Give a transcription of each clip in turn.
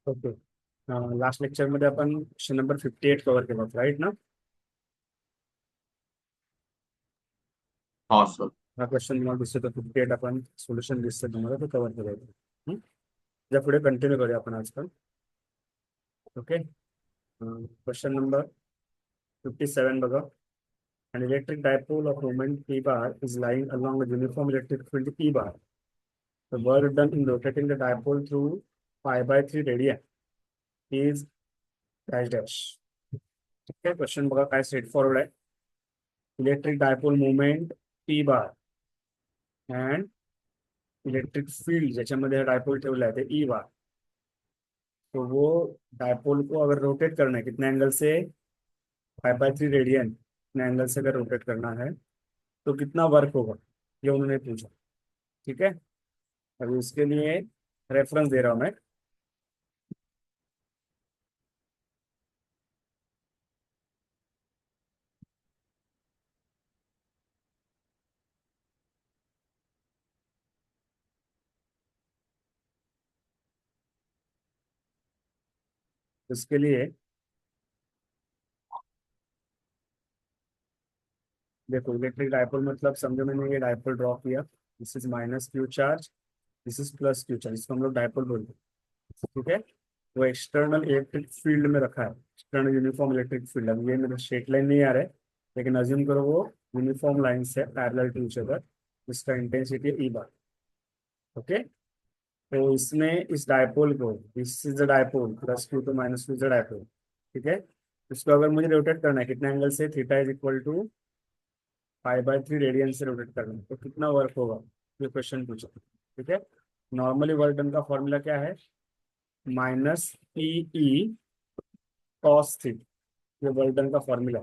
Okay. Last लेक्चरमध्ये आपण question number 58 cover केला होता, राईट ना? हाँ सर. हा क्वेश्चन तुम्हाला दिसतो 58, आपण सोल्युशन दिसतं तुम्हाला ते कव्हर केलं होतं. त्या पुढे कंटिन्यू करूया आपण आजकाल. ओके. क्वेश्चन नंबर 57 बघा. An electric dipole of moment p bar is lying along a uniform electric field p bar. The work done in rotating the dipole through pi by 3 radian is dash dash. ठीक आहे, question बघा काय straight forward आहे. Electric dipole moment P bar and electric field ज्याच्यामध्ये dipole ठेवला है e बार. तो वो डायपोल को अगर रोटेट करना है कितने एंगल से, 5/3 रेडियन, कितने एंगल से अगर रोटेट करना है तो कितना वर्क होगा, ये उन्होंने पूछा. ठीक है, अभी उसके लिए रेफरेंस दे रहा हूं मैं. उसके लिए देखो, इलेक्ट्रिक डायपोल मतलब समझो, मैंने ये डायपोल ड्रॉ किया. This is minus Q charge, this is plus Q charge, इसको हम लोग डायपोल बोलते हैं. ठीक है, वो एक्सटर्नल इलेक्ट्रिक फील्ड में रखा है, एक्सटर्नल यूनिफॉर्म इलेक्ट्रिक फील्ड. अब ये मेरे स्ट्रेट लाइन नहीं आ रहा है, लेकिन अज्यूम करो वो यूनिफॉर्म लाइन से पैरेलल टू ईच अदर. इसका इंटेंसिटी ई बार. ओके, तो इसमें इस डायपोल को, this is the dipole, plus q to minus q is the dipole. ठीक है, इसको अगर मुझे रोटेट करना है कितने एंगल से, theta is equal to 5/3 radian से रोटेट करना है, तो कितना वर्क होगा, ये क्वेश्चन पूछा. ठीक है, नॉर्मली वर्क डन का फॉर्मूला क्या है, minus p E cos theta. ये वर्क डन का फॉर्मूला.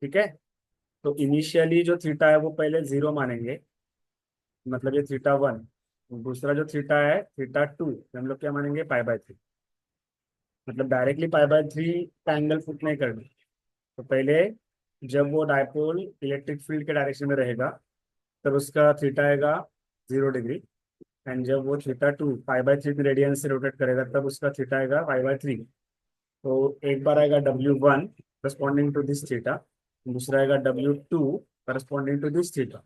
ठीक है, तो इनिशियली जो थीटा है वो पहले जीरो मानेंगे, मतलब ये थीटा 1. दूसरा जो थीटा है थीटा 2, हम लोग क्या मानेंगे, पाई/3. मतलब डायरेक्टली पाई/3 का एंगल पुट नहीं करना. तो पहले जब वो डायपोल इलेक्ट्रिक फील्ड के डायरेक्शन में रहेगा तब उसका थीटा आएगा 0 डिग्री. एंड जब वो थीटा 2 पाई/3 रेडियन से रोटेट करेगा तब उसका थीटा आएगा पाई/3. तो एक बार आएगा W1 corresponding to this theta, दूसरा आएगा W2 corresponding to this theta.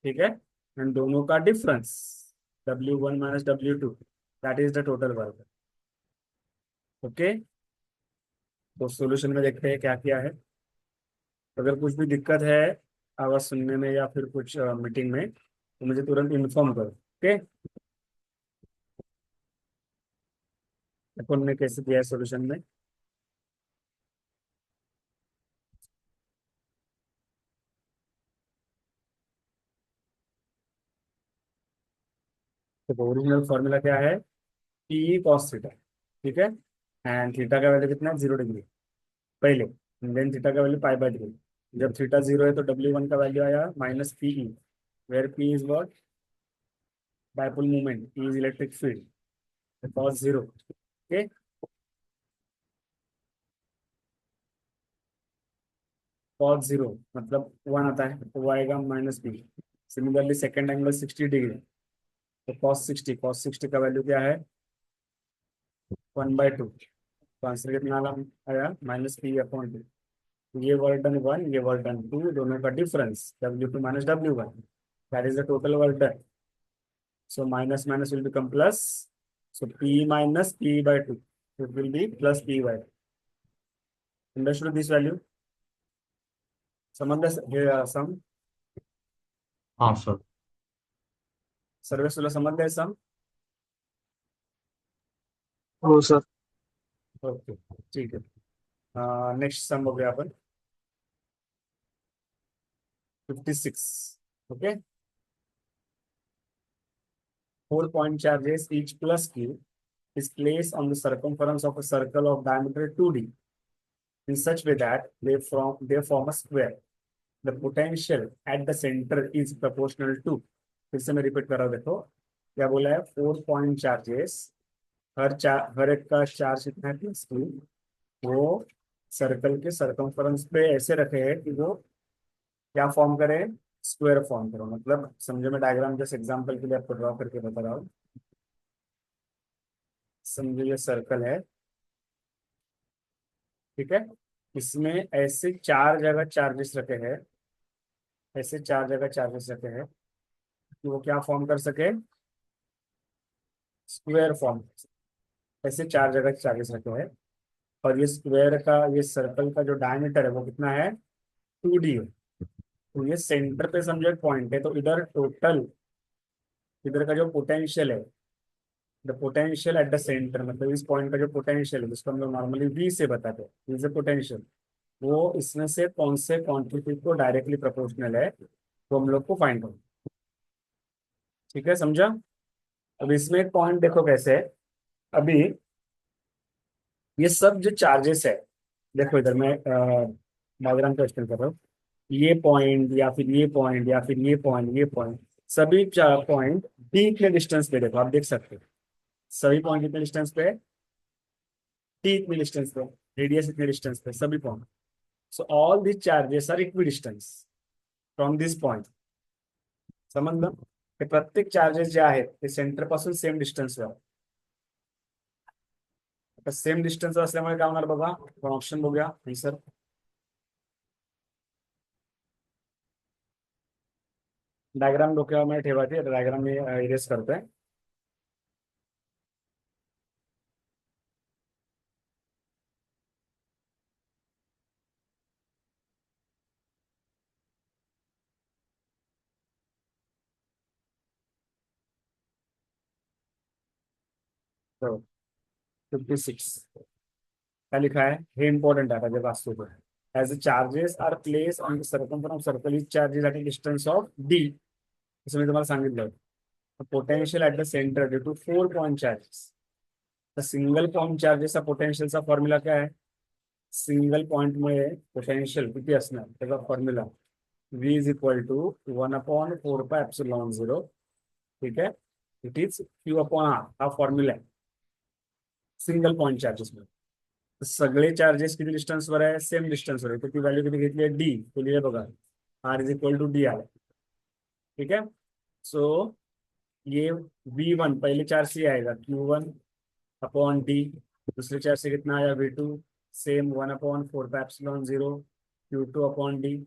ठीक है, एंड दोनों का difference W1 minus W2, that is the total work. Okay, तो सॉल्यूशन में देखते हैं क्या किया है. अगर कुछ भी दिक्कत है आवाज सुनने में या फिर कुछ मीटिंग में, तो मुझे तुरंत इन्फॉर्म करो. ओके, अपन ने कैसे किया है सॉल्यूशन में. तो ओरिजिनल फॉर्मूला क्या है, पी कॉस थीटा. ठीक है, एंड थीटा का वैल्यू कितना है, 0 डिग्री पहले. देन थीटा का वैल्यू पाई/3. जब थीटा 0 है तो W1 का वैल्यू आया minus p E, where p is what, dipole moment, E is electric field, cos 0. Okay, cos 0 मतलब 1 आता है, तो वो आएगा minus p. Similarly second angle 60 degree, तो कॉस 60 का वैल्यू क्या है, 1/2. तो आंसर कितना आया, -P/2. ये वर्क डन 1, ये वर्क डन 2, दोनों का difference W2 minus W1, that is the total work done. So minus minus will become plus. So P minus P/2, it will be plus P/2. Understood this value, समझ गए सम, हाँ sir. Service वाला समझ गए सम. हो sir. Okay, ठीक है. Next sum हो गया अपन 56. Okay, 4 point charges each plus q is placed on the circumference of a circle of diameter 2d in such way that they form a square. The potential at the center is proportional to. फिर से मैं repeat कर रहा हूँ, देखो क्या बोला है, 4 point चार्जेस, हर एक का चार्ज कितना है, प्लस q. वो सर्कल के सर्कमफरेंस पे ऐसे रखे हैं कि वो क्या फॉर्म करे, स्क्वायर फॉर्म करो. मतलब समझो, मैं डायग्राम जैसे एग्जांपल के लिए आपको ड्रॉ करके बता रहा हूँ. समझो ये सर्कल है, ठीक है। इसमें ऐसे चार जगह चार्जेस रखे हैं, ऐसे चार जगह चार्जेस रखे हैं कि वो क्या फॉर्म कर सके, स्क्वायर फॉर्म। ऐसे चार जगह चार्जेस रखे हैं, और ये स्क्वायर का, ये सर्कल का जो डायमीटर है वो कितना है, 2D है। तो ये सेंटर पे समझो एक पॉइंट है, तो इधर टोटल, इधर का जो पोटेंशियल है, the potential at the centre, मतलब इस पॉइंट का जो पोटेंशियल है जिसको हम लोग नॉर्मली वी से बताते हैं, इज पोटेंशियल, वो इसमें से कौन से क्वांटिटी को डायरेक्टली प्रोपोर्शनल है, तो हम लोग को फाइंड करना। ठीक है, समझा। अब इसमें एक पॉइंट देखो कैसे है। अभी ये सब जो चार्जेस है, देखो इधर मैं डायग्राम को एक्सप्लेन कर रहा हूँ। ये पॉइंट या फिर ये पॉइंट या फिर ये पॉइंट, ये पॉइंट, सभी चार पॉइंट डी इतने डिस्टेंस पे, देखो आप देख सकते हो सभी पॉइंट कितने डिस्टेंस पे है, टी इतने डिस्टेंस पे, रेडियस इतने डिस्टेंस पे, सभी point. So all these charges are equidistance from this point. समजलं, हे प्रत्येक चार्जेस जे आहेत ते सेंटर पासून सेम डिस्टन्सवर, आता सेम डिस्टन्स असल्यामुळे काय होणार बघा, आपण ऑप्शन बघूया आन्सर। डायग्राम डोक्यावर ठेवायची, डायग्राम मी इरेज करतोय। तो 56 क्या लिखा है, हे इंपॉर्टंट आहे, जे वाचतो तो, as the charges are place on the circumference of circle is charges at a distance of d, असं मी तुम्हाला सांगितलं। Potential at the centre due to 4 point charges, तर सिंगल पॉइंट चार्जेसचा पोटेंशियलचा फॉर्म्युला काय आहे, सिंगल पॉइंट मुळे पोटेंशियल किती असणार त्याचा formula, v is equal to 1/4πε0, ठीक है, इट इज Q/R, हा फॉर्म्युला आहे सिंगल पॉइंट चार्जेस मध्ये। तर सगळे चार्जेस किती डिस्टन्सवर आहे, सेम डिस्टन्सवर आहे, तर ती व्हॅल्यू किती घेतली आहे, डी, तो लिहिलं बघा, R is equal to D आला, ठीक है। सो ये V1 पहले चार से आएगा Q1/D, दूसरे चार से कितना आया V2, सेम 1/4πε0 Q2/D,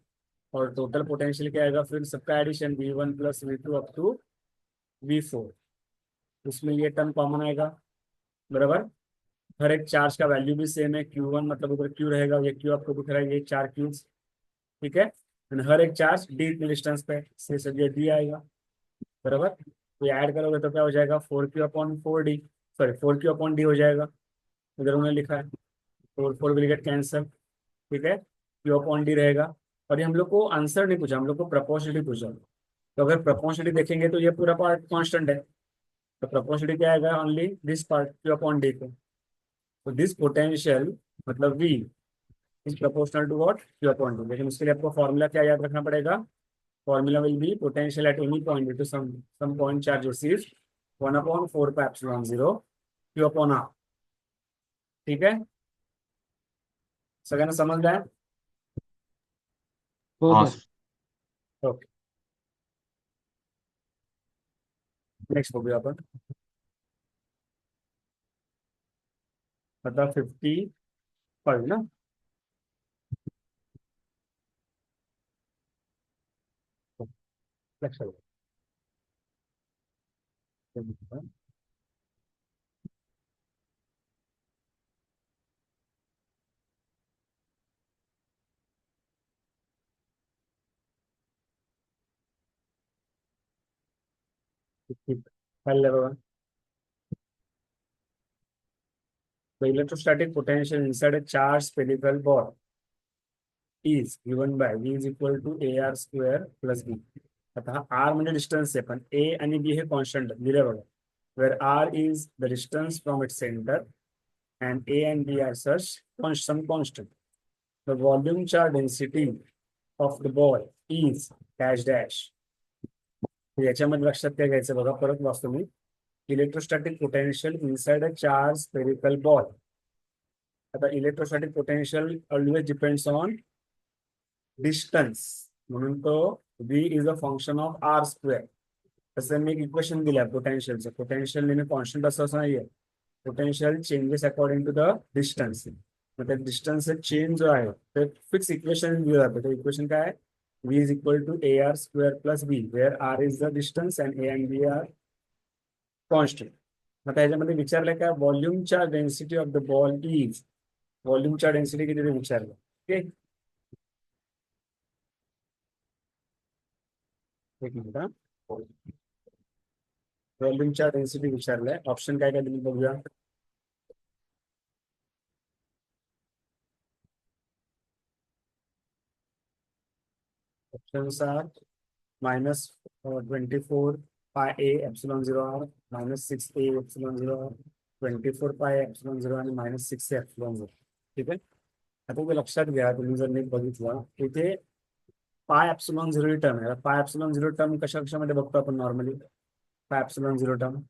और टोटल पोटेंशियल क्या आएगा, फिर सबका addition V1 + V2 up to V4, उसमें ये टर्म कॉमन आएगा, बराबर। हर एक चार्ज का वैल्यू भी सेम है, Q1 मतलब उधर Q रहेगा, ये Q आपको दिख रहा है, ये चार Qs, ठीक है। And हर एक चार्ज D डिस्टेंस पे से सब ये D आएगा, बराबर। तो ये ऐड करोगे तो क्या हो जाएगा, 4Q/4D, सॉरी 4Q/D हो जाएगा, इधर उन्होंने लिखा है, 4 विल गेट कैंसल, ठीक है, Q/D रहेगा। और ये हम लोग को आंसर नहीं पूछा, हम लोग को प्रपोर्शनलिटी पूछा, तो अगर प्रपोर्शनलिटी देखेंगे तो ये पूरा पार्ट कांस्टेंट है, तो प्रपोर्शनलिटी क्या आएगा, ओनली दिस पार्ट Q/D को। तो दिस पोटेंशियल मतलब V is proportional to what, Q/D, लेकिन उसके लिए आपको फॉर्मूला क्या याद रखना पड़ेगा, formula will be potential at any point to some point charges is 1/4πε0 Q/R, ठीक है, सगळ्यांना समजलं आहे, हो हाँ सर। सर। ओके। नेक्स्ट बघूया आपण, आता 55 ना, लक्षात घ्या। पहिलं बघा, the electrostatic potential inside a charged spherical ball is given by V is equal to AR square plus B. आता हा R म्हणजे डिस्टन्स आहे, पण A आणि B हे कॉन्स्टंट दिले बघा, where R is the distance from its center and A and B are such some constant. The volume charge density of the ball is dash dash. याच्यामध्ये लक्षात काय घ्यायचं बघा, परत वाचतो मी, electrostatic potential inside a charge spherical ball. आता electrostatic potential always depends on distance, म्हणून तो V is a function of R²। तसं मी एक इक्वेशन दिलं पोटेन्शियलचं, पोटेन्शियल नेहमी कॉन्स्टंट असं नाहीये, potential changes according to the distance, मतलब डिस्टन्स से चेंज जो आहे ते फिक्स इक्वेशन दिलं जातं. तर इक्वेशन काय आहे? V is equal to AR square plus b, where r is the distance and a and b are constant. मग त्याच्यामध्ये विचारलंय काय, व्हॉल्यूमच्या density of the ball is, व्हॉल्यूमच्या डेन्सिटी किती ते विचारलं. ओके, एक मिनिट हा. व्हॉल्यूमच्या डेन्सिटी विचारलंय. ऑप्शन काय काय तुम्ही बघूया. Options are -24 pi a epsilon 0 r, -6 a epsilon 0 r, 24 pi epsilon 0 आणि -6 एप्सिलॉन 0. ठीक आहे. आता ते लक्षात घ्या, तुम्ही जर नीट बघितलं इथे पाय एप्सिलॉन 0 ही टर्म आहे. पाय एप्सिलॉन 0 टर्म कशा कशामध्ये बघतो आपण नॉर्मली. पाय एप्सिलॉन 0 टर्म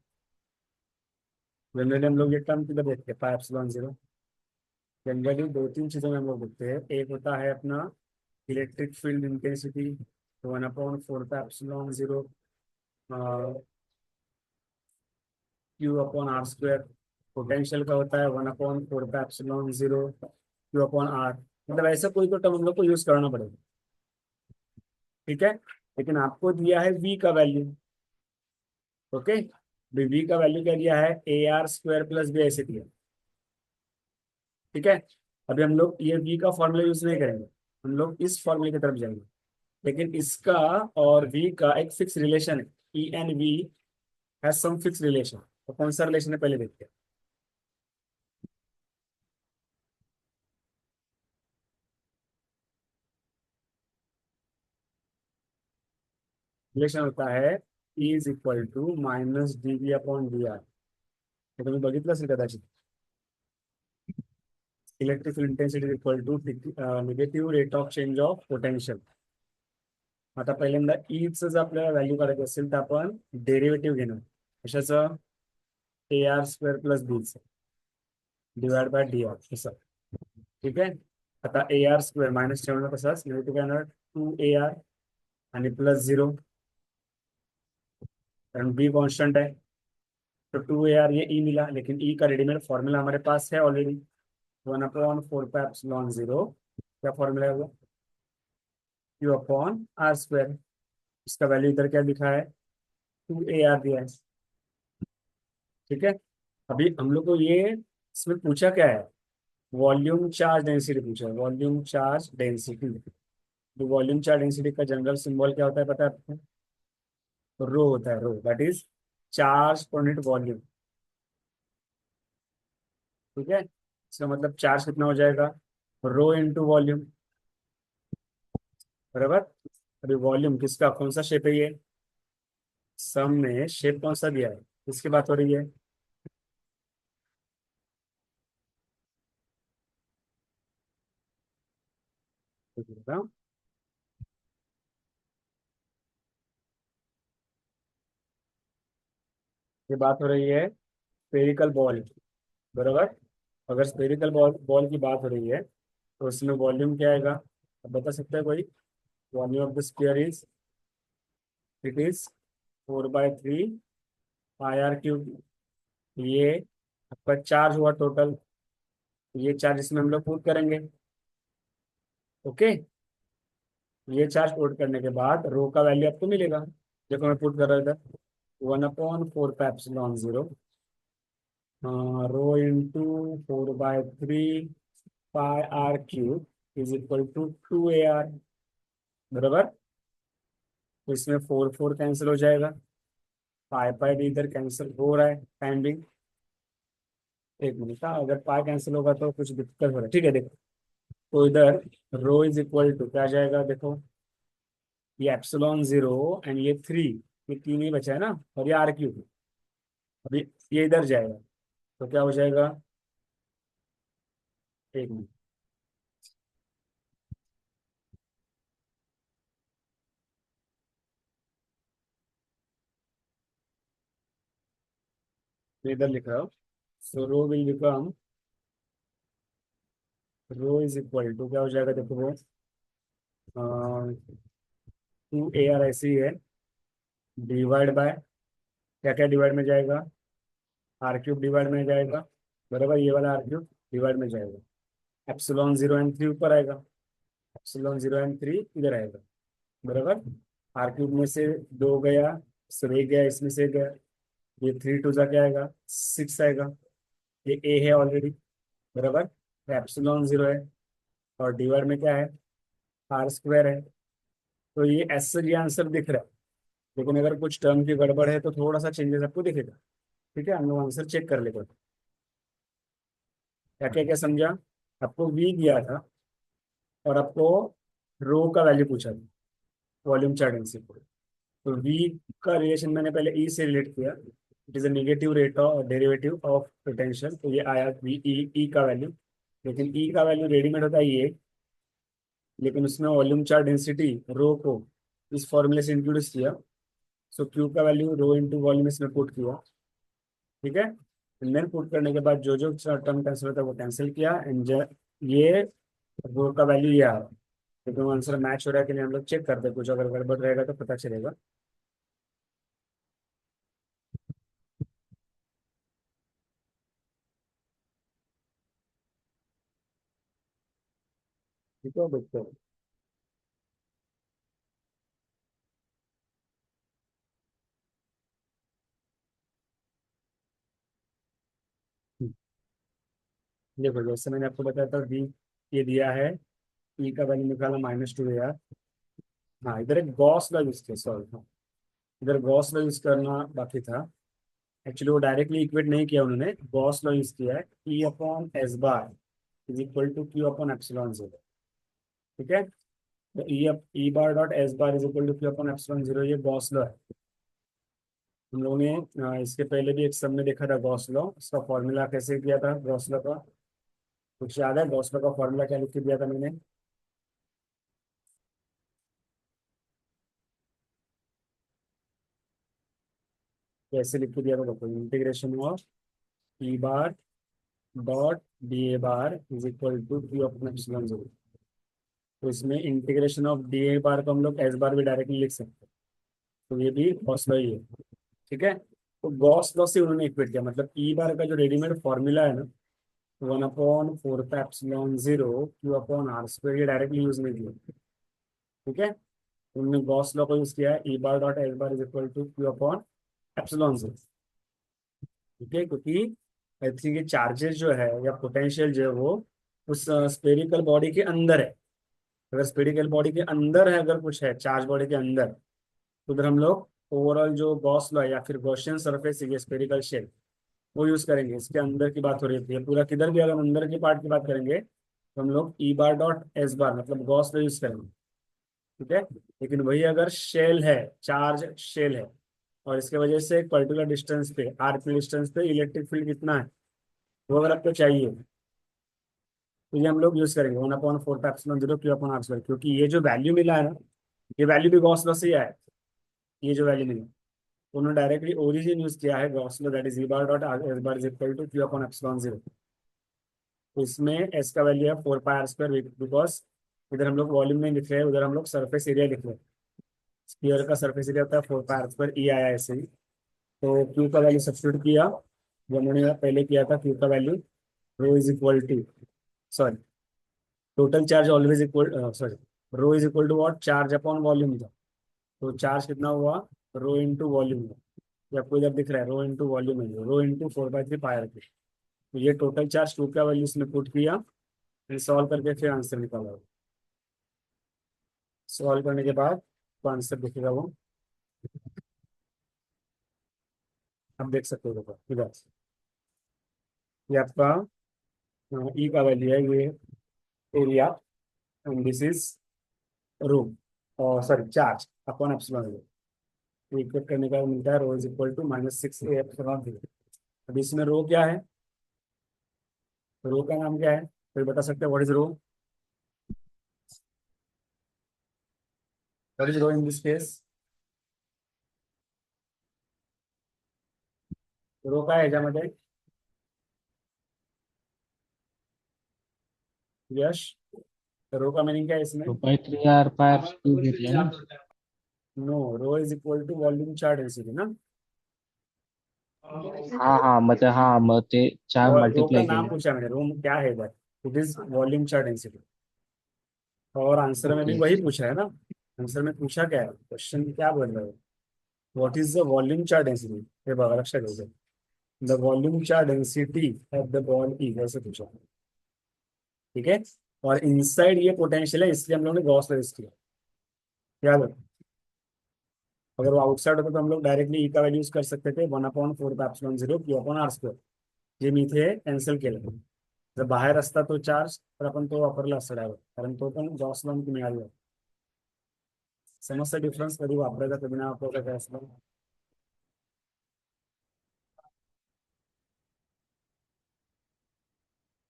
जनरली हम लोग ये टर्म किधर देखते हैं, पाई एप्सिलॉन 0. जनरली दो तीन चीजों में हम लोग देखते हैं. एक होता है अपना electric field intensity, 1/4 pi epsilon 0 Q/R². Potential का होता है 1/4 पाई एप्सिलॉन 0 Q/R. मतलब ऐसा कोई तो टर्म हम लोग को यूज करना पड़ेगा. ठीक है, लेकिन आपको दिया है V का वैल्यू. ओके, V का वैल्यू क्या दिया है, AR² प्लस बी ऐसे दिया. ठीक है, अभी हम लोग ये V का फॉर्मूला यूज नहीं करेंगे, हम लोग इस फॉर्मूले की तरफ जाएंगे. लेकिन इसका और V का एक फिक्स रिलेशन है. E and V has some fix relation. तो कौन सा रिलेशन है पहले देखते हैं. रिलेशन होता है E is equal to -dV/dr. हे तुम्ही बघितलं असेल कदाचित. Electrical intensity is equal to negative rate of change of potential. आता पहिल्यांदा ईच जर आपल्याला व्हॅल्यू काढायची असेल तर आपण डेरिव्हेटिव्ह घेणार. कशाचं, AR² plus B divide by D R असं. ठीक आहे. आता AR² मायनस ठेवणं तसंच, निगेटिव्ह काय येणार 2AR आणि +0, कारण बी कॉन्स्टेंट है. तो 2AR ये ई मिला, लेकिन ई का रेडीमेड फॉर्मूला हमारे पास है ऑलरेडी, 1/4πε0. क्या फॉर्मूला है वो, Q/R². इसका वैल्यू इधर क्या लिखा है, 2AR दिया है. ठीक है, अभी हम लोग को ये इसमें पूछा क्या है, वॉल्यूम चार्ज डेंसिटी पूछा है. वॉल्यूम चार्ज डेंसिटी, तो वॉल्यूम चार्ज डेंसिटी का जनरल सिंबल क्या होता है पता है आपको, रो होता है. Rho that is charge per unit volume. ठीक है, इसका मतलब चार्ज कितना हो जाएगा, रो इंटू वॉल्यूम. बराबर. अभी वॉल्यूम किसका, कौन सा शेप है ये, सम में शेप कौन सा दिया है, किसकी बात हो रही है. तो बताओ. ये बात हो रही है स्फेरिकल बॉल. बराबर. अगर स्फेरिकल बॉल बॉल की बात हो रही है तो उसमें वॉल्यूम क्या आएगा, अब बता सकता है कोई. Volume of the sphere is, it is 4/3 πr³. ये आपका चार्ज हुआ टोटल. ये चार्ज इसमें हम लोग पुट करेंगे. ओके, ये चार्ज पुट करने के बाद रो का वैल्यू आपको मिलेगा. देखो मैं पुट कर रहा था, 1/4πε0 rho into 4/3 πr³ is equal to 2AR. बराबर. तो इसमें 4 4 कैंसिल हो जाएगा, पाई पाई भी इधर कैंसिल हो रहा है टाइम भी. एक मिनट का, अगर पाई कैंसिल होगा तो कुछ दिक्कत हो रहा है. ठीक है, देखो. तो इधर रो इज इक्वल टू क्या आ जाएगा, देखो ये एप्सिलॉन 0 एंड ये 3, ये 3 ही बचा है ना, और ये R³ अभी ये इधर जाएगा. तो क्या हो जाएगा, एक मिनट, मैं इधर लिख रहा हूँ. So rho will become, rho is equal to क्या हो जाएगा, देखो वो 2AR ऐसी है, डिवाइड बाय क्या क्या डिवाइड में जाएगा, आर क्यूब डिवाइड में जाएगा, बराबर, ये वाला आर क्यूब डिवाइड में जाएगा, एप्सिलॉन 0 and 3 ऊपर आएगा, एप्सिलॉन 0 and 3 इधर आएगा, बराबर। आर क्यूब में से 2 गया, सर 1 गया, इसमें से 1 गया, ये 3 2 क्या आएगा, 6 आएगा, ये ए है ऑलरेडी, बराबर, एप्सिलॉन 0 है, और डिवाइड में क्या है, आर स्क्वायर है। तो ये ऐसे ये आंसर दिख रहा है, लेकिन अगर कुछ टर्म की गड़बड़ है तो थोड़ा सा चेंजेस आपको दिखेगा। ठीक है, हम लोग आंसर चेक कर लेते हैं। क्या क्या क्या समझा? आपको वी दिया था और आपको रो का वैल्यू पूछा था, वॉल्यूम चार्ट डेंसिटी। तो वी का रिलेशन मैंने पहले ई से रिलेट किया, it is a negative rate of derivative of potential, तो ये आया वी ई का वैल्यू। लेकिन ई का वैल्यू रेडीमेड होता है ये, लेकिन उसमें वॉल्यूम चार्ट डेंसिटी रो को इस फॉर्मूले से इंट्रोड्यूस किया। सो क्यू का वैल्यू रो इंटू वॉल्यूम इसमें पुट किया, ठीक है। देन पुट करने के बाद जो जो टर्म कैंसिल होता है वो कैंसिल किया, एंड ये रो का वैल्यू ये आ रहा है। तो दोनों आंसर मैच हो रहा है कि नहीं हम लोग चेक करते हैं, कुछ अगर गड़बड़ रहेगा तो पता चलेगा। ठीक है, देखते हैं। देखो जैसे मैंने आपको बताया था वी ये दिया है, ई का वैल्यू निकाला -2 AR। हाँ, इधर एक गॉस लॉ यूज किया, सॉरी, हाँ, इधर गॉस लॉ यूज करना बाकी था। एक्चुअली वो डायरेक्टली इक्वेट नहीं किया उन्होंने, गॉस लॉ यूज किया है, e upon s bar is equal to Q upon epsilon 0। ठीक है, तो e bar dot S bar is equal to Q upon epsilon 0, ये गॉस लॉ है। हम लोगों ने इसके पहले भी एक सब में देखा था गॉस लॉ, उसका फॉर्मूला कैसे किया था गॉस लॉ का, कुछ याद है? गॉस लॉ का फॉर्मूला क्या लिख के दिया था मैंने? कैसे लिख के दिया था देखो, integration of E bar dot D A bar is equal to Q upon epsilon 0। तो इसमें integration of D A bar को हम लोग एस बार भी डायरेक्टली लिख सकते हैं, तो ये भी गॉस लॉ ही है। ठीक है, तो गॉस लॉ से उन्होंने इक्वेट किया, मतलब ई बार का जो रेडीमेड फॉर्मूला है ना, 1/4 0 क्यू अपॉन आर स्क्वायर, ये डायरेक्टली यूज नहीं किया। ठीक है, उन्होंने गॉस लॉ को यूज किया है, e bar dot S bar is equal to Q upon epsilon 0। ठीक है, क्योंकि आई थिंक ये चार्जेस जो है या पोटेंशियल जो है वो उस स्पेरिकल बॉडी के अंदर है। अगर स्पेरिकल बॉडी के अंदर है, अगर कुछ है चार्ज बॉडी के अंदर, तो उधर हम लोग ओवरऑल जो गॉस लॉ या फिर गॉसियन सरफेस है स्पेरिकल शेल, वो यूज करेंगे। इसके अंदर की बात हो रही थी, पूरा किधर भी अगर हम अंदर के पार्ट की बात करेंगे तो हम लोग ई बार डॉट एस बार मतलब गॉस लॉ यूज करेंगे। ठीक है, लेकिन वही अगर शेल है, चार्ज शेल है, और इसके वजह से एक पर्टिकुलर डिस्टेंस पे, आर की डिस्टेंस पे इलेक्ट्रिक फील्ड कितना है वो अगर आपको चाहिए, तो ये हम लोग यूज करेंगे 1/4 क्यू अपॉन आर स्क्वायर, क्योंकि ये जो वैल्यू मिला है ना, ये वैल्यू भी गॉस लॉ से ही आया है। ये जो वैल्यू मिला, उन्होंने डायरेक्टली ओरिजिन यूज किया है Gauss law, that is E bar dot S bar is equal to Q upon epsilon 0। तो इसमें एस का वैल्यू है 4 πr², बिकॉज इधर हम लोग वॉल्यूम नहीं लिख रहे हैं, उधर हम लोग सरफेस एरिया लिख रहे हैं। स्फीयर का सरफेस एरिया होता है 4 πr², ई आया ऐसे ही। तो क्यू का वैल्यू सब्स्टिट्यूट किया, जो हमने पहले किया था, क्यू का value rho is equal to, sorry, total charge always equal, sorry, rho is equal to what, charge upon volume था। तो चार्ज कितना हुआ, रो इंटू वॉल्यूम हुआ। ये आपको इधर दिख रहा है, रो इंटू वॉल्यूम है, रो इंटू 4/3 πr। तो ये टोटल चार्ज टू का वैल्यू इसमें पुट किया, फिर सॉल्व करके फिर आंसर निकाला। सॉल्व करने के बाद तो आंसर दिखेगा वो, आप देख सकते हो देखो इधर। ये आपका ई का वैल्यू है, ये area, and this is room, और sorry charge upon epsilon. Equate करने का मिलता है रो इज इक्वल टू -6 A/0। अब इसमें रो क्या है, रो का नाम क्या है, कोई बता सकते हैं? What is rho? What is rho in this case? Rho काय ह्याच्यामध्ये? यश, रो का मीनिंग क्या है इसमें? 2/3 r/3 घेतलं ना. No, rho is equal to volume charge density ना। हाँ मतलब हाँ मग ते चार और रो का मल्टीप्लाई नाम केले. पूछा मैंने, रो क्या है इधर, it is volume charge density. और आंसर में भी ओके. वही पूछा है ना, आंसर में पूछा क्या है, क्वेश्चन क्या बोल रहे हो, what is the volume charge density, ये बघा लक्षात ठेवायचं, the volume charge density of the ball is, ऐसे पूछा। ठीक है, और इनसाइड ये पोटेंशियल है, इसलिए हम लोगों ने गॉस लॉ यूज किया, याद रखो। अगर वो आउटसाइड होता तो हम लोग डायरेक्टली ई का वैल्यू यूज कर सकते थे, 1/4 Q/R², जे मी इथे कॅन्सल केलं। जर बाहेर असता तो चार्ज तर आपण तो वापरला असता डायरेक्ट, कारण तो पण गॉस लॉ मिळाला। समजता डिफरन्स, कधी वापरायचा कधी नाही वापरायचा काय असतं।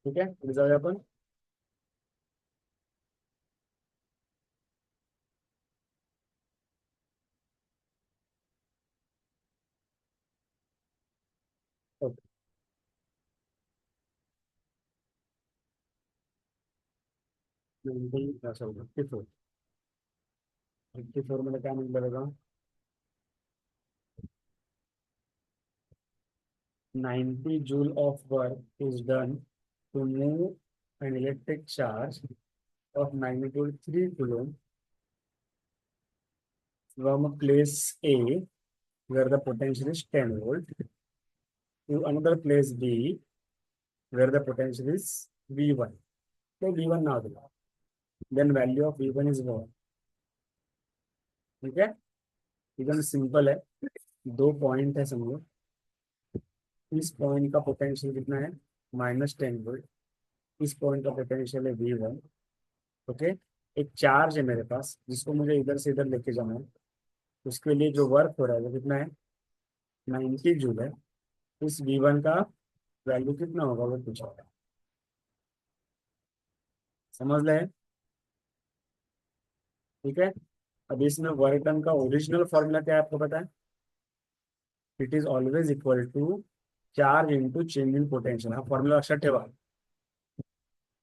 ठीक आहे, पुढे जाऊया आपण। ओके, 54, 54 मध्ये काय म्हटलं बघा, 90 joule of work is done to move an electric charge of magnitude 3 coulomb from a place A where the potential is 10 volt to another place B where the potential is V1. So V1 नाव दिला, then value of V1 is 1। ठीक है, एकदम simple है, दो point है समझो, इस point का पोटेंशियल कितना है, -10 वोल्ट, इस पॉइंट का पोटेंशियल है V1। ओके, एक चार्ज है मेरे पास जिसको मुझे इधर से इधर लेके जाना है, उसके लिए जो वर्क हो रहा है वो कितना है, 90 जूल है। इस V1 का वैल्यू कितना होगा वो पूछा होगा, समझ रहे हैं। ठीक है, अब इसमें वर्क डन का ओरिजिनल फॉर्मूला क्या है आपको पता है, it is always equal to charge into change in potential. हा फॉर्मूला लक्षात ठेवा,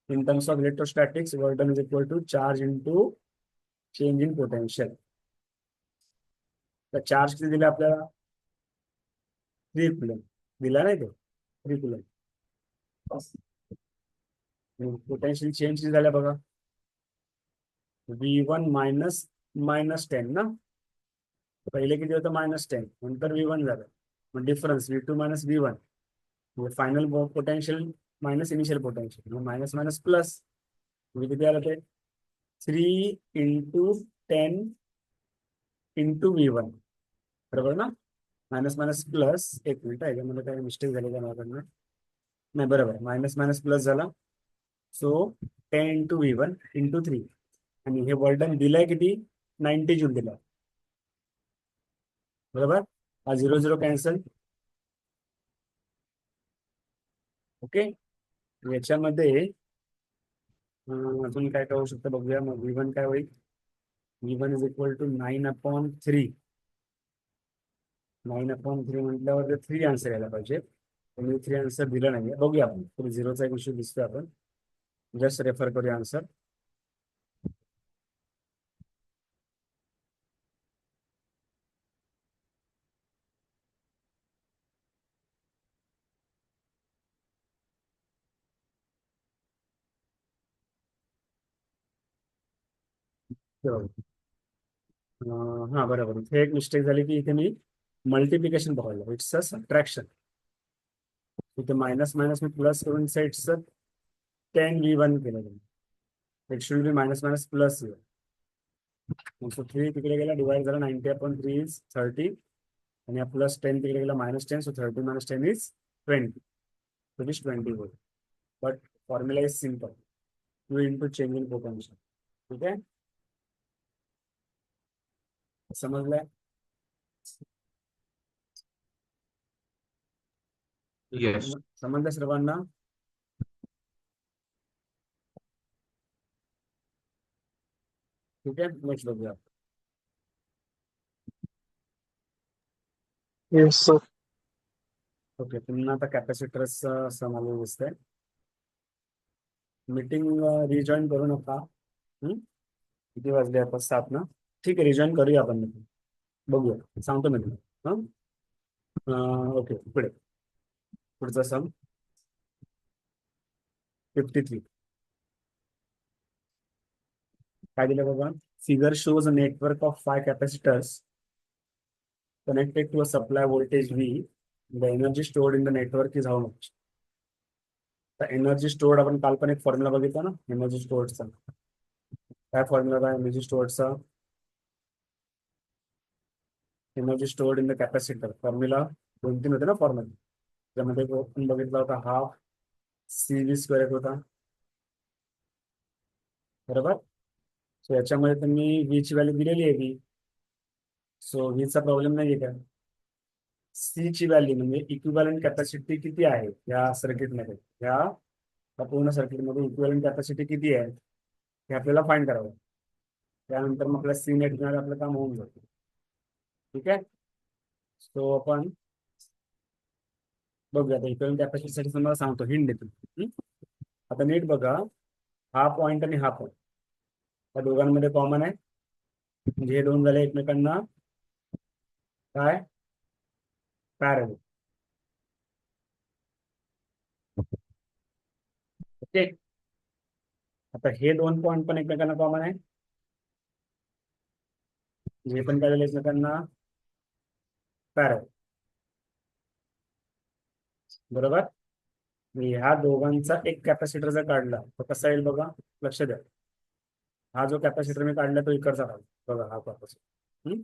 in terms of electrostatics work done is equal to charge into change in potential. तर चार्ज किती दिले आपल्याला, 3 कुलम दिला नाही ते, 3 कुलम, पोटेंशियल चेंज किती झाल्या बघा, V1 मायनस 10 ना, पहिले किती होतं -10, नंतर V1 झालं, मग डिफरन्स V2 मायनस V1, म्हणजे final potential minus initial potential, minus minus plus, म्हणजे किती आलं ते 3 × 10 × V1, बरोबर ना, मायनस मायनस प्लस, एक मिनिट आहे याच्यामध्ये काही मिस्टेक झाली का माझ्याकडनं, नाही बरोबर, मायनस मायनस प्लस झाला, सो 10 × V1 × 3, आणि हे वर्डन दिलंय किती, 90 जूल दिलाय, बरोबर, हा 0 0 कॅन्सल। ओके, याच्यामध्ये अजून काय काय होऊ शकतं बघूया, मग V1 काय होईल, V1 इज इक्वल टू 9/3, 9/3 म्हटल्यावर 3 आन्सर यायला पाहिजे, पण मी 3 आन्सर दिलं नाहीये, बघूया आपण, तरी 0चा एक इश्यू दिसतोय, आपण जस्ट रेफर करूया आन्सर। हा बरोबर, इथे एक मिस्टेक झाली की इथे मी मल्टिप्लिकेशन बघायला, इट्स अ सबट्रॅक्शन, इथे मायनस मायनस मी प्लस करून इट्स 10 V1 केलं, it should be minus minus plus, so 3 तिकडे गेला, डिवाइड झाला, 90/3 इज 30, आणि +10 तिकडे गेला, -10, सो 30 - 10 is 20, it is 20 volt, but formula is simple, you into change in potential. ठीक है, समजलंय, यस. समजलं सर्वांना। ठीक है, नेक्स्ट बघूया। Yes, sir. ओके, पुन्हा आता कॅपॅसिटर्स समावेश दिसतंय, मीटिंग रिजॉईन करू नका। किती वाजले आता, 7 ना, ठीक आहे, रिजॉईन करूया आपण meeting. बघूया, सांगतो मी तुम्हाला, हां। ओके, पुढचा सम 53. काय दिलं बघा? Figure shows a network of 5 capacitors connected to a supply voltage V. The energy stored in the network is how much? तर एनर्जी स्टोर्ड आपण काल्पनिक फॉर्म्युला बघितला ना एनर्जी स्टोअर्डचा. काय फॉर्म्युला आहे एनर्जी स्टोअर्डचा? Energy stored in the capacitor formula 2-3 होते ना फॉर्म्युला. त्यामध्ये आपण बघितला होता हाफ CV² होता, बरोबर. सो याच्यामध्ये तुम्ही V ची व्हॅल्यू दिलेली आहे V. सो Vचा प्रॉब्लेम नाही आहे का? C ची व्हॅल्यू म्हणजे इक्विव्हॅलंट कॅपॅसिटी किती आहे या सर्किटमध्ये, या पूर्ण सर्किटमध्ये इक्विव्हॅलंट कॅपॅसिटी किती आहे हे आपल्याला फाइंड करावं. त्यानंतर मग आपल्याला C नेट मिळालं, आपलं काम होऊन जातं. ठीक आहे. सो आपण बघूया आता इक्विव्हॅलंट कॅपॅसिटीसाठी तुम्हाला सांगतो, हिंट देतो. आता नीट बघा, हा पॉईंट आणि हा पॉईंट या दोघांमध्ये कॉमन आहे, म्हणजे हे दोन झाले एकमेकांना काय पॅरलल. ओके. आता हे दोन पॉईंट पण एकमेकांना कॉमन आहे, हे पण काय झाले एकमेकांना पॅरलल, बरोबर. ह्या दोघांचा एक कॅपॅसिटर जर काढला तर कसा येईल बघा, लक्ष द्या. हा जो कॅपॅसिटर मी काढला तो इकडचा काढला बघा, हा कॅपॅसिटर.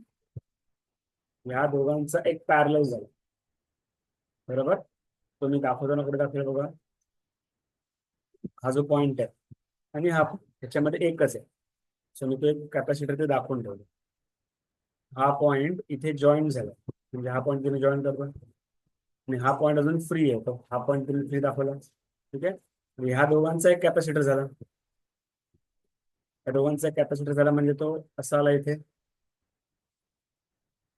ह्या दोघांचा एक पॅरलल झाला, बरोबर. तो मी दाखवताना कुठे दाखवेल बघा, हा जो पॉइंट आहे आणि हा ह्याच्यामध्ये एकच आहे. सो मी तो एक कॅपॅसिटर ते दाखवून ठेवलं. हा पॉइंट इथे जॉईन झाला, म्हणजे हा पॉइंट तुम्ही जॉईन करतो आणि हा पॉइंट अजून फ्री आहे, तो हा पॉइंट तुम्ही फ्री दाखवला. ठीक आहे. आणि ह्या दोघांचा एक कॅपॅसिटर झाला, या दोघांचा एक कॅपॅसिटर झाला म्हणजे तो असा आला इथे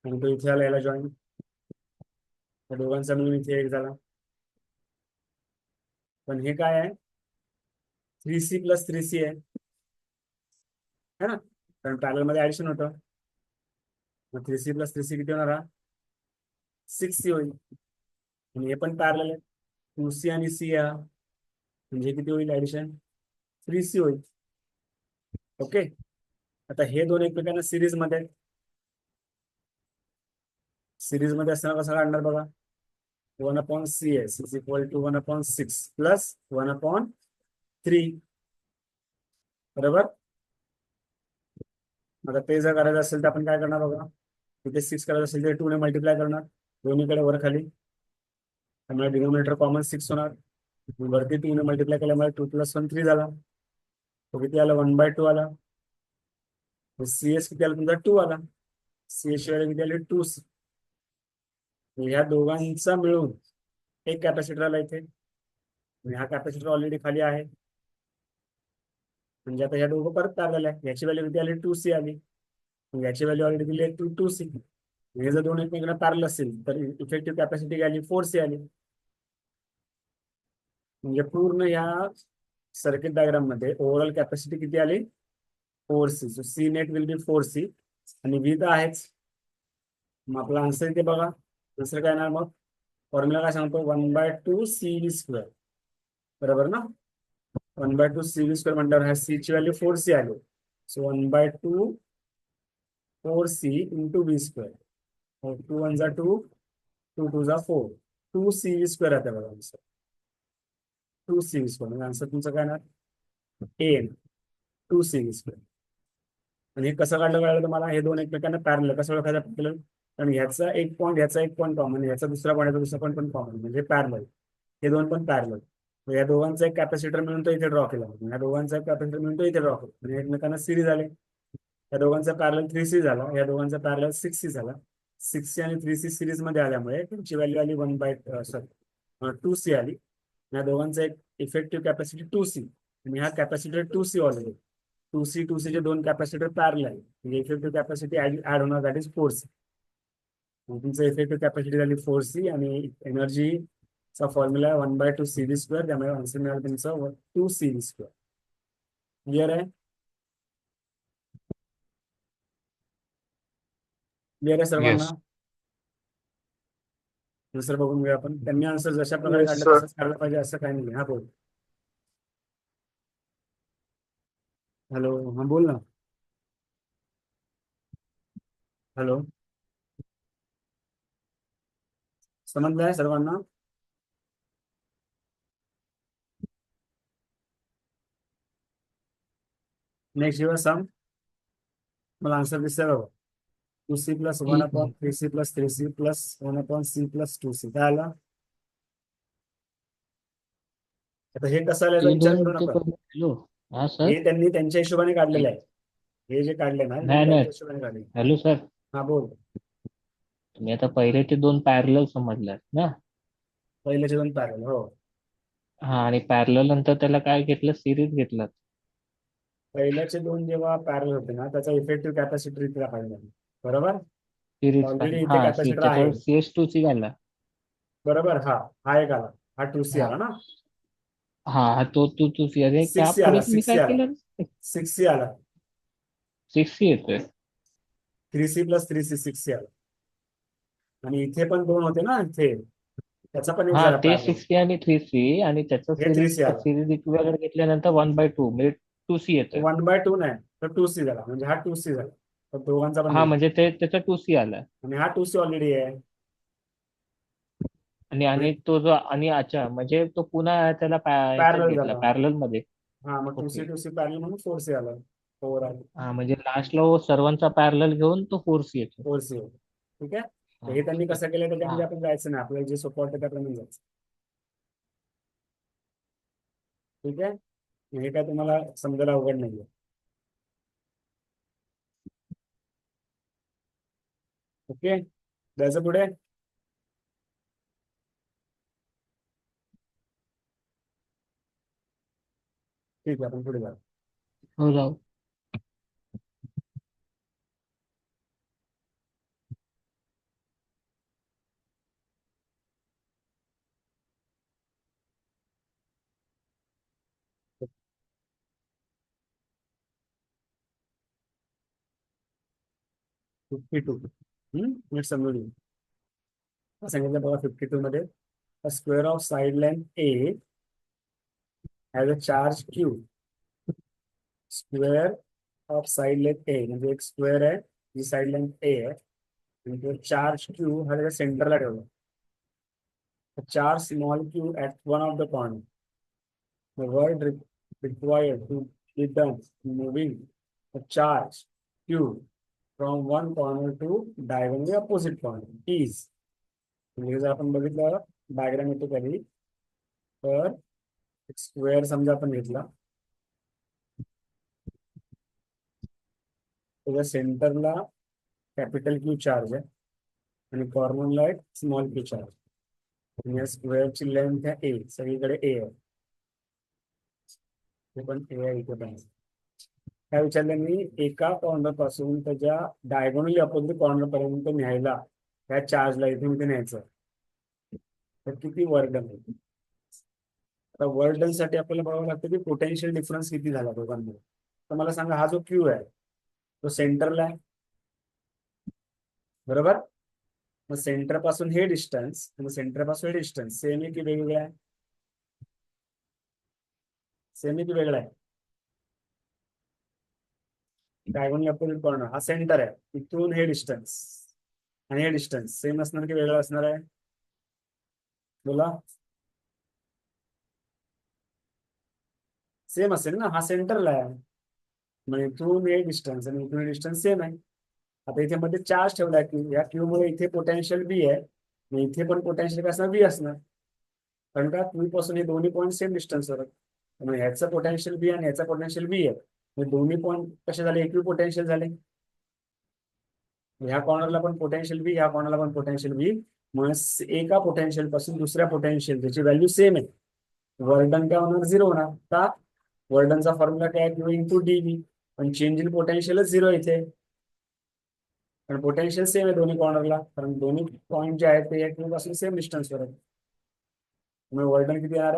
आणि तो इथे आला याला जॉईन. या दोघांचा मिळून इथे एक झाला. पण हे काय आहे, 3C + 3C आहे है ना, कारण पॅरल मध्ये ऍडिशन होतं. मग 3C + 3C किती होणार? 6C होईल. आणि हे पण पॅरल आहे, 2C आणि C आहे, म्हणजे किती होईल ऍडिशन? 3C होईल. ओके. आता हे दोन एकमेकांना सिरीज मध्ये असताना कसं काढणार बघा, 1/CS is equal to 1/6 plus 1/3, बरोबर. आता ते जर करायचं असेल तर आपण काय करणार बघा, तिथे 6 करायचं असेल तर 2 ने मल्टिप्लाय करणार दोन्हीकडे वर खाली, त्यामुळे डिनोमिनेटर कॉमन 6 होणार. वरती 2 ने मल्टिप्लाय केल्यामुळे 2 + 1 3 झाला. तो किती आला? 1/2 आला. CS किती आला तुमचा? 2 आला. CS शिवाय किती आले? 2C. ह्या दोघांचा मिळून एक कॅपॅसिटर आला इथे, आणि हा कॅपॅसिटर ऑलरेडी खाली आहे, म्हणजे आता ह्या दोघं परत पॅरलल आहे. याची व्हॅल्यू किती आली? 2C आली. याची व्हॅल्यू ऑलरेडी दिली आहे 2C. हे जर दोन एकमेकांना पॅरलल असेल तर इफेक्टिव्ह कॅपॅसिटी आली 4C आली. म्हणजे पूर्ण या सर्किट डायग्राम मध्ये ओव्हरऑल कॅपॅसिटी किती आली? 4C. So C net will be 4C आणि V तर आहेच. मग आपला आन्सर इथे बघा, आन्सर काय येणार मग? फॉर्म्युला काय सांगतो? 1/2CV², बरोबर ना. 1/2CV² म्हटल्यावर ह्या C ची व्हॅल्यू 4C आली. सो 1/2 4C इंटू V². 2 1 जा 2, 2 2 जा 4, 2CV² आहे बघा आन्सर. 2CV², म्हणजे आन्सर तुमचं काय येणार? A, 2CV². आणि हे कसं काढलं कळलं तुम्हाला? हे दोन एकमेकांना पॅरलल कसं ओळखायचं आपल्याला? कारण ह्याचा एक पॉईंट कॉमन, ह्याचा दुसरा पॉईंट दुसरा पॉईंट पण कॉमन, म्हणजे पॅरलल. हे दोन पण पॅरलल. या दोघांचा एक कॅपॅसिटर मिळून तो इथे ड्रॉ केला, या दोघांचा एक कॅपॅसिटर मिळून तो इथे ड्रॉ केला, म्हणजे एकमेकांना सिरीज आले. या दोघांचा पॅरलल 3C झाला, या दोघांचा पॅरलल 6C झाला. 6C आणि 3C सिरीज मध्ये आल्यामुळे तुमची व्हॅल्यू आली 2C आली. या दोघांचा एक इफेक्टिव्ह कॅपॅसिटी 2C, आणि हा कॅपॅसिटर 2C ऑलरेडी. 2C चे दोन कॅपॅसिटर पॅरलल आहे, म्हणजे इफेक्टिव्ह कॅपॅसिटी ऍड होणार, दॅट इज 4C. तुमचं इफेक्टिव्ह कॅपॅसिटी झाली 4C आणि एनर्जीचा फॉर्म्युला आहे 1/2CV², त्यामुळे आन्सर मिळालं तुमचं 2CV². क्लिअर आहे? क्लिअर आहे सर्वांना? Yes. दुसरं बघून घेऊया आपण. त्यांनी आन्सर जशा प्रकारे Yes, काढलं sir. तसंच काढलं पाहिजे असं काही नाही. हा बोल. हॅलो, हा बोल ना. हॅलो, समजलंय सर्वांना? नेक्स्ट जेव्हा सम, मला आन्सर दिसतंय बघा. 2c प्लस 1 एक upon minute. 3c plus 3c plus 1 upon c plus 2c. काय आलं? आता हे कसं आलं याचा ते विचार दोन करू तो नका. पहिले हॅलो. हा सर. हे त्यांनी त्यांच्या हिशोबाने काढलेलं आहे. हे जे काढले ना ते त्यांनी नाही नाही. त्यांच्या हिशोबाने काढले. Hello sir. हा बोल. तुम्ही आता पहिले ते दोन पॅरलल समजलात ना. पहिल्याचे दोन पॅरल. हो, हा, आणि पॅरलल नंतर त्याला काय घेतलं, सिरीज घेतलं. पहिल्याचे दोन जेव्हा पॅरल होते ना त्याचा इफेक्टिव्ह कॅपॅसिटर इथे दाखवला आहे. बरोबर. सिरीज ऑलरेडी इथे हा कॅपॅसिटर आहे. त्याच्यावर CS2C घाला. बरोबर. हा, हा एक आला. हा 2c हा आला ना. हा हा, तो सी अरे त्या 6c पुढे आला. तुम्ही 6c काय आला. केलं. 6c आला. 6C येतोय. 3c प्लस 3c 6c आला. आणि इथे पण दोन होते ना इथे, त्याचा पण एक हा, झाला ते पॅरल. 6C आणि 3C, आणि त्याचं हे सिरीज 3c आला. सिरीज इक्विव्हॅलेंट घेतल्यानंतर 1/2 म्हणजे 2C येतोय. 1/2 नाही तर 2c झाला. म्हणजे हा 2c झाला. तर दोघांचा पण हा, नाही. म्हणजे ते त्याचा 2C आला. आणि हा 2c ऑलरेडी आहे. आणि तो जो आणि अच्छा, म्हणजे तो पुन्हा त्याला ह्याच्यात पॅरल घेतला झाला. पॅरलल मध्ये. हा, मग 2c ओके. 2c पॅरल म्हणून 4c आला ओव्हरऑल. हा, म्हणजे लास्टला सर्वांचा पॅरलल घेऊन तो 4C येतो. 4c. ठीक आहे. तर हा हे त्यांनी ठीक. कसं केलं हा त्याच्यामध्ये आपण जायचं नाही. आपल्याला जे सोपं वाटतं त्याप्रमाणे जायचं. ठीक आहे. हे काय तुम्हाला समजायला अवघड नाहीये. ओके, जायचं पुढे. ठीक आहे, आपण पुढे जाऊ. हो जाऊ. 52. नीट समजून घेऊ. सांगितलं बघा 52 मध्ये square of side length a has a charge q. Square of side length a म्हणजे एक स्क्वेअर आहे, जी साइड लेंथ ए आहे, आणि तो चार्ज क्यू हा त्याच्या सेंटरला ठेवला. Charge small Q at one of the point. The work required to be done moving a charge Q from one corner to diagonally opposite corner is. म्हणजे जर आपण बघितलं डायग्रामॅटिकली तर एक स्क्वेअर समजा आपण घेतला, त्याच्या सेंटरला कॅपिटल क्यू चार्ज आहे आणि कॉर्नरला एक स्मॉल क्यू चार्ज. आणि या स्क्वेअरची लेंथ आहे ए, सगळीकडे ए आहे. हे पण ए आहे, इथे पण. काय विचारलं मी, एका कॉर्नर पासून त्याच्या डायगोनली अपोजिट कॉर्नर पर्यंत न्यायला त्या चार्जला इथून इथे न्यायचं तर किती वर्क डन होईल. आता वर्क डन साठी आपल्याला बघावं लागतं की पोटेन्शियल डिफरन्स किती झाला दोघांमध्ये. तर मला सांगा, हा जो क्यू आहे तो सेंटरला आहे. बरोबर. मग सेंटर पासून हे डिस्टन्स आणि सेंटर पासून हे डिस्टन्स सेम आहे की वेगवेगळं आहे? सेम आहे की वेगळा आहे? डायगोनली अपोजिट कॉर्नर हा सेंटर आहे, इथून हे डिस्टन्स आणि हे डिस्टन्स सेम असणार की वेगळं असणार आहे? बोला. सेम असेल ना, हा सेंटरला आहे. मग इथून हे डिस्टन्स आणि इथून डिस्टन्स सेम आहे. आता इथे मध्ये चार्ज ठेवला क्यू, या क्यू मुळे इथे पोटेन्शियल बी आहे, आणि इथे पण पोटेन्शियल काय असणार, बी असणार. कारण का क्यू पासून हे दोन्ही पॉईंट सेम डिस्टन्सवर आहेत. त्यामुळे ह्याचं पोटेन्शियल बी आणि ह्याचा पोटेन्शियल बी आहे. म्हणजे दोन्ही पॉईंट कसे झाले, इक्वी पोटेन्शियल झाले. ह्या कॉर्नरला पण पोटेन्शियल बी, ह्या कॉर्नरला पण पोटेन्शियल बी. मग एका पोटेन्शियल पासून दुसऱ्या पोटेन्शियल त्याची व्हॅल्यू सेम आहे. वर्क डन काय होणार, झिरो होणार. का? वर्क डनचा फॉर्म्युला काय, क्यू इंटू डी बी. पण चेंज इन पोटेन्शियलच झिरो इथे, पण पोटेन्शियल सेम आहे दोन्ही कॉर्नरला, कारण दोन्ही पॉईंट जे आहेत ते या क्यू पासून सेम डिस्टन्सवर आहेत. त्यामुळे वर्क डन किती येणार आहे,